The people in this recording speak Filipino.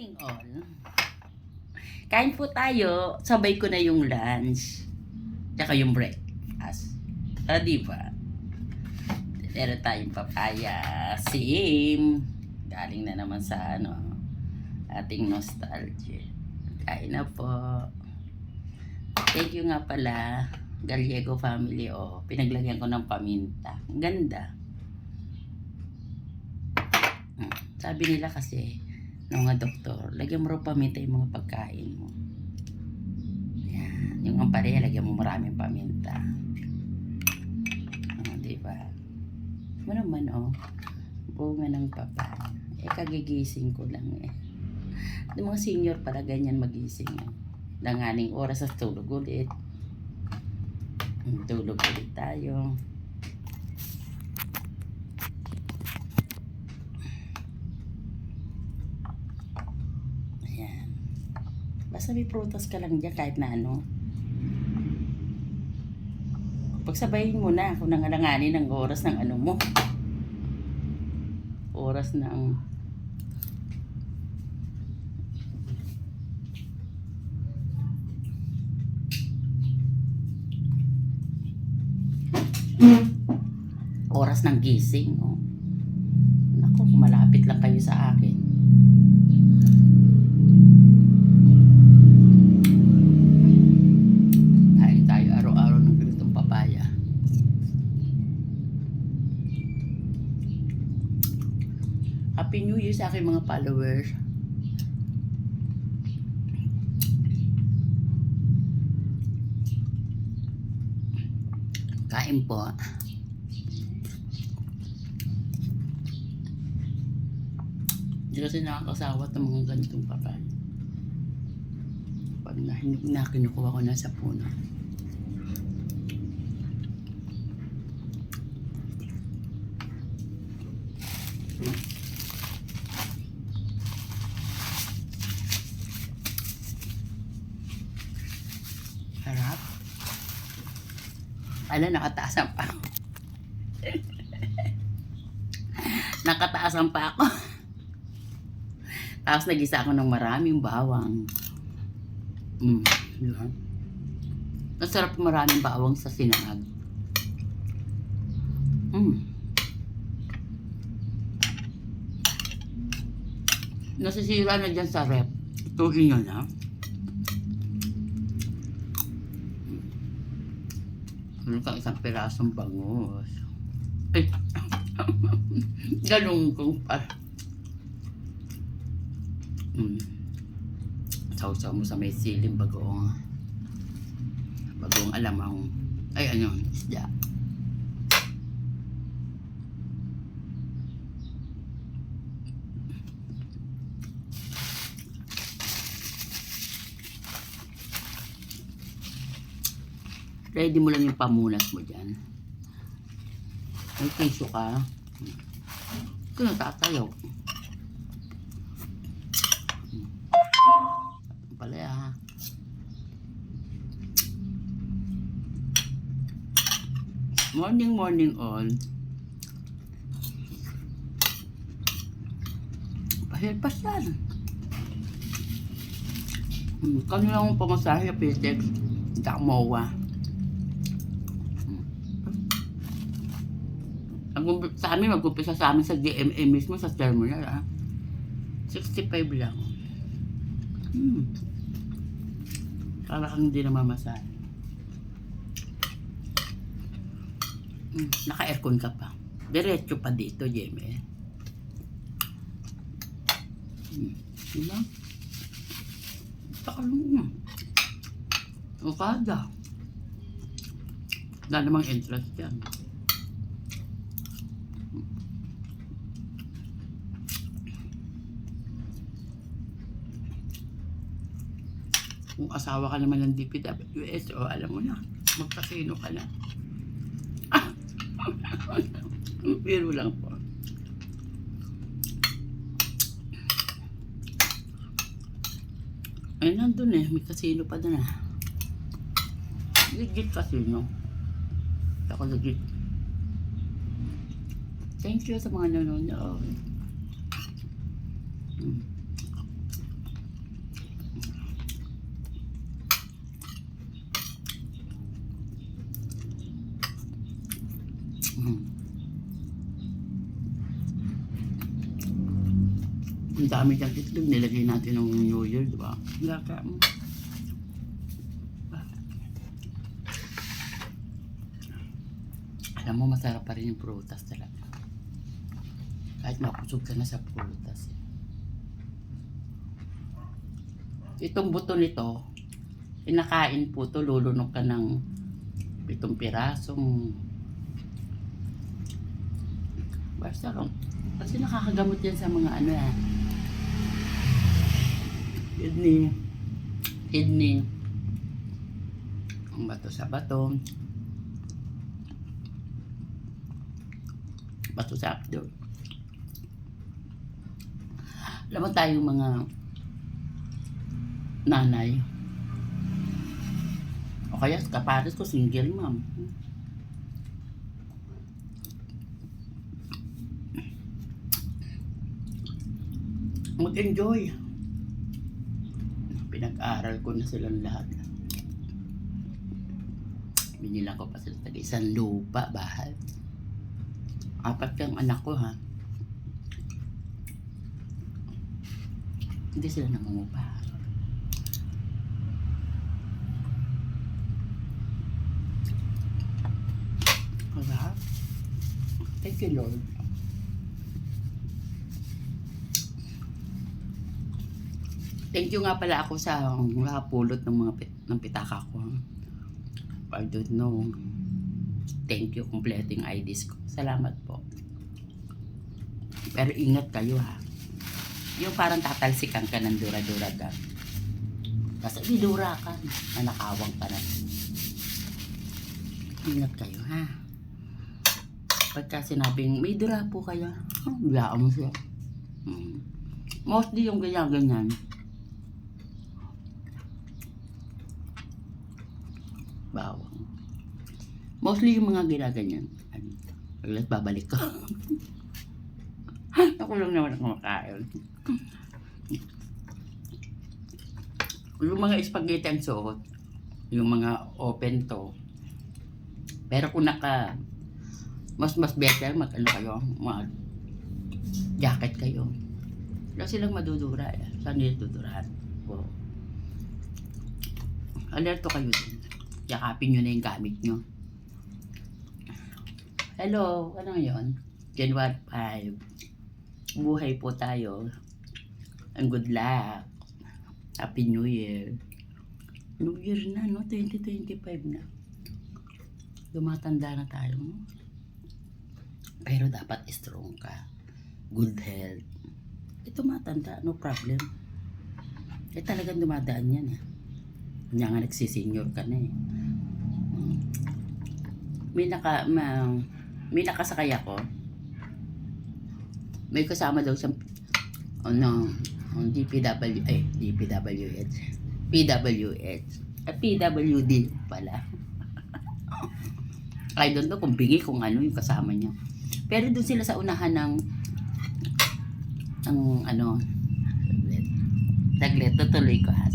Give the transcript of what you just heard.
morning all. Kain po tayo. Sabay ko na yung lunch. Tsaka yung breakfast. Diba? Meron tayong papaya. Same. Galing na naman sa ating nostalgia. Kain na po. Thank you nga pala. Gallego family. Pinaglagyan ko ng paminta. Ang ganda. Sabi nila kasi ng mga doktor, lagyan mo raw paminta yung mga pagkain mo. Yan. Yung ampalaya, lagyan mo maraming paminta. Diba? Ano naman, bunga ng papa. Kagigising ko lang Yung mga senior pala ganyan magising. Langaning oras sa tulog ulit. Tulog ulit tayo. Basta may prutas ka lang dyan kahit na pagsabayin mo na kung nangalanganin ng oras ng mo. Oras ng oras ng gising. Naku, malapit lang kayo sa akin. Happy New Year sa aking mga followers. Kain po. Hindi kasi nakakasawa ng mga ganitong papaya. Pag kinukuha ko na sa puno. Harap. Nakataas ang pa ako. Nakataas ang pa ako. Tapos nagisa ako ng maraming bawang. Diba? Masarap maraming bawang sa sinangag. Nasisira na dyan sa rep. Tuhin nyo na. Isang pirasong bangus. Ganun kong pa. Sausaw mo sa may siling bagoong alamang. Isda. Ready mo lang yung pamunas mo dyan. May piso ka. Ito natatayo. Palaya. Morning all. Pahilpas yan. Kanilang pamasahe, Pitex. Damawa. Sa amin, mag-upisa sa amin sa GMA mismo, sa terminal, 65 lang. Para kang hindi na mamasahe. Naka-aircon ka pa. Diretso pa dito, GMA. Diba? Takalong. Ukada. Wala namang interest yan. Kung asawa ka naman ng DPWS, alam mo na, magkasino ka na. Pero lang po. Nandun may kasino pa doon Legit kasino. Ako legit. Thank you sa mga nanonood. Ang dami dyan itlog, nilagay natin ng New Year, di ba? Alam mo, masarap pa rin yung prutas talaga. Kahit mapusog ka na sa prutas. Itong buto nito, pinakain po to, lulunok ka ng 7 pirasong. Basta lang. Kasi nakakagamot yan sa mga ano kidney. Ang bato sa bato. Bato sa abdo. Alam mo tayong mga nanay. O kaya kapares ko single mom. Mag-enjoy. Pinag-aral ko na silang lahat. Binilang ko pa sila isang lupa, bahay. 4 kang anak ko, ha. Hindi sila nangungupa. Masarap. Thank you, Lord. Thank you nga pala ako sa nakapulot ng mga ng pitaka ko. I don't know. Thank you, completing IDs ko. Salamat po. Pero ingat kayo, ha. Yung parang tatalsikan ka ng dura-dura ka. Kasi didura ka. Nanakawang ka na. Ingat kayo, ha. Pagka sinabing, may dura po kayo. Biyaan mo siya. Mostly yung ganyan-ganyan. Bawang. Mostly yung mga ginaganyan. Paglas babalik ko. Ako lang naman ang kumakain. Yung mga spaghetti ang suot. Yung mga open to. Pero kung mas better mag-ano kayo, mag jacket kayo. Wala silang madudura. Saan nila dudurahan? Wow. Alerto kayo din. Yakapin nyo na yung gamit nyo. Hello, ano yun? January 5. Buhay po tayo. And good luck. Happy New Year. New Year na, no? 2025 na. Dumatanda na tayo, no? Pero dapat strong ka. Good health. Ito matanda, no problem. Talagang dumadaan yan, eh. Kanya nga nagsisenior ka na, eh. May nakasakay ako. May kasama daw siyang PWD pala. I don't know kung bingi kung ano yung kasama niya. Pero doon sila sa unahan ng saglit, tutuloy ko, ha.